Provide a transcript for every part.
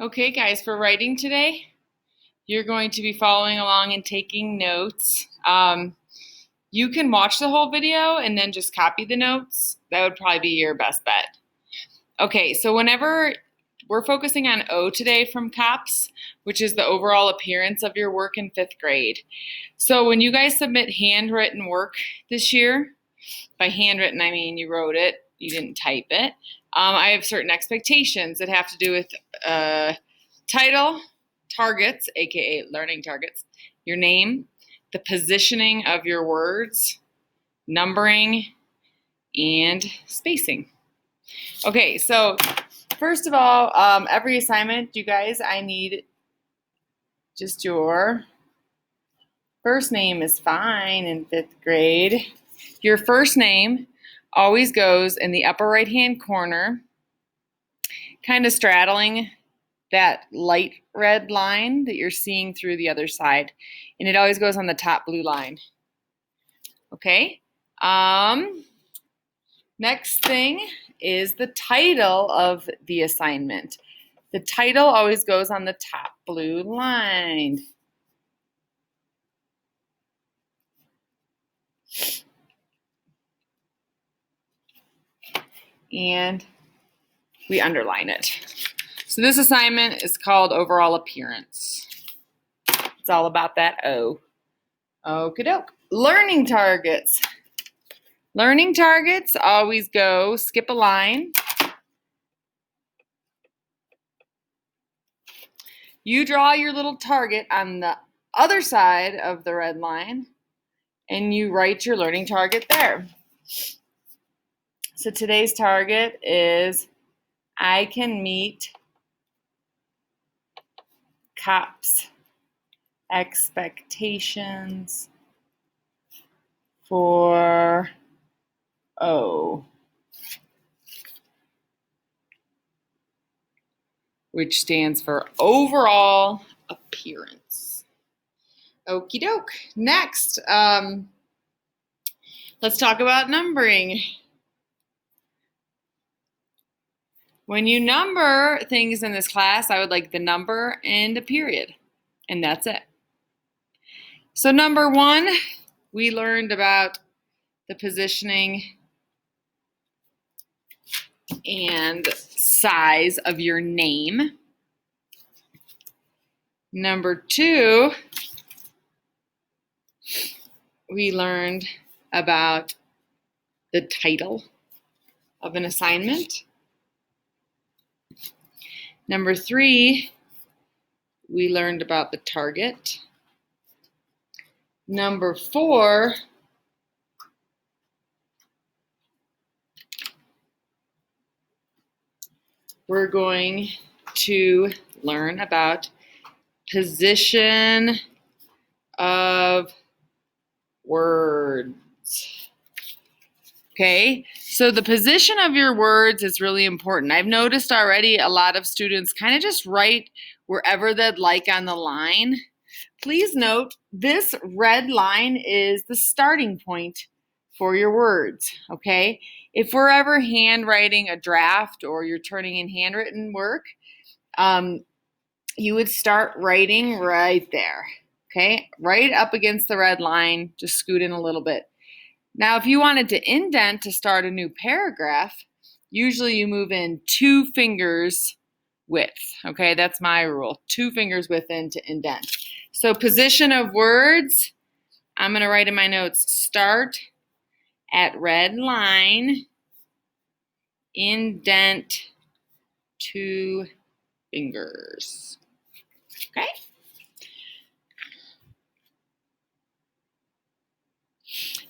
Okay, guys, for writing today, you're going to be following along and taking notes. You can watch the whole video and then just copy the notes. That would probably be your best bet. Okay, so whenever we're focusing on O today from COPS, which is the overall appearance of your work in 5th grade. So when you guys submit handwritten work this year, by handwritten I mean you wrote it, you didn't type it. I have certain expectations that have to do with title, targets, aka learning targets, your name, the positioning of your words, numbering, and spacing. Okay, so first of all, every assignment, you guys, I need just your first name is fine in 5th grade. Your first name always goes in the upper right-hand corner, kind of straddling that light red line that you're seeing through the other side. And it always goes on the top blue line. Okay? Next thing is the title of the assignment. The title always goes on the top blue line. And we underline it. So this assignment is called Overall Appearance. It's all about that O. Okie doke. Learning targets. Learning targets always go skip a line. You draw your little target on the other side of the red line and you write your learning target there. So today's target is I can meet COPS expectations for O, which stands for overall appearance. Okie doke. Next, let's talk about numbering. When you number things in this class, I would like the number and a period, and that's it. So number 1, we learned about the positioning and size of your name. Number 2, we learned about the title of an assignment. Number 3, we learned about the target. Number 4, we're going to learn about position of words. Okay, so the position of your words is really important. I've noticed already a lot of students kind of just write wherever they'd like on the line. Please note, this red line is the starting point for your words, okay? If we're ever handwriting a draft or you're turning in handwritten work, you would start writing right there, okay? Right up against the red line, just scoot in a little bit. Now, if you wanted to indent to start a new paragraph, usually you move in 2 fingers width, okay? That's my rule, 2 fingers width in to indent. So position of words, I'm going to write in my notes, start at red line, indent 2 fingers, okay?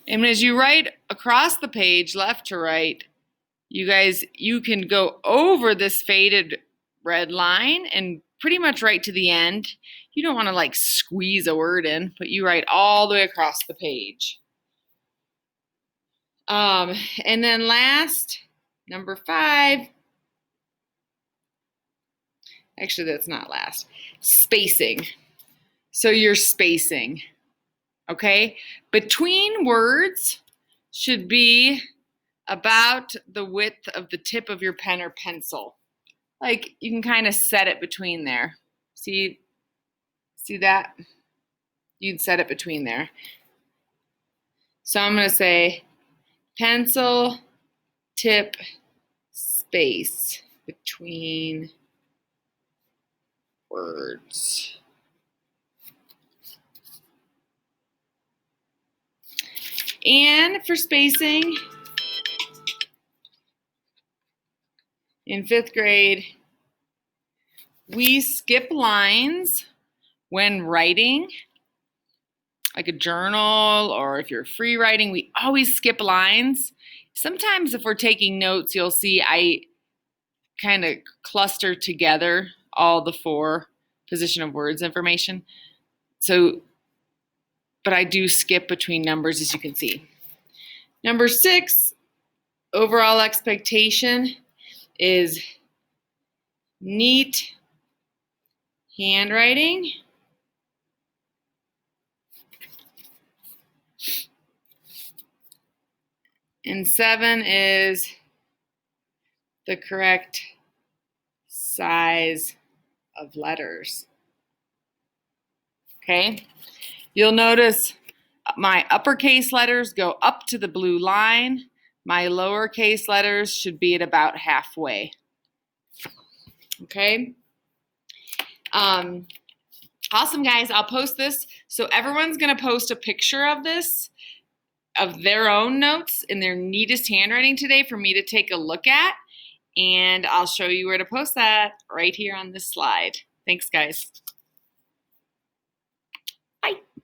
And as you write across the page, left to right, you can go over this faded red line and pretty much right to the end. You don't want to like squeeze a word in, but you write all the way across the page. And then last, number 5, actually that's not last, spacing. So you're spacing, okay? Between words should be about the width of the tip of your pen or pencil, like you can kind of set it between there. See that? You'd set it between there. So I'm going to say pencil tip space between words. And for spacing, in 5th grade, we skip lines when writing, like a journal, or if you're free writing, we always skip lines. Sometimes if we're taking notes, you'll see I kind of cluster together all the 4 position of words information. So, but I do skip between numbers, as you can see. Number 6, overall expectation is neat handwriting. And 7 is the correct size of letters. Okay, you'll notice my uppercase letters go up to the blue line. My lowercase letters should be at about halfway. Okay. Awesome, guys. I'll post this. So everyone's going to post a picture of this, of their own notes in their neatest handwriting today for me to take a look at. And I'll show you where to post that right here on this slide. Thanks, guys.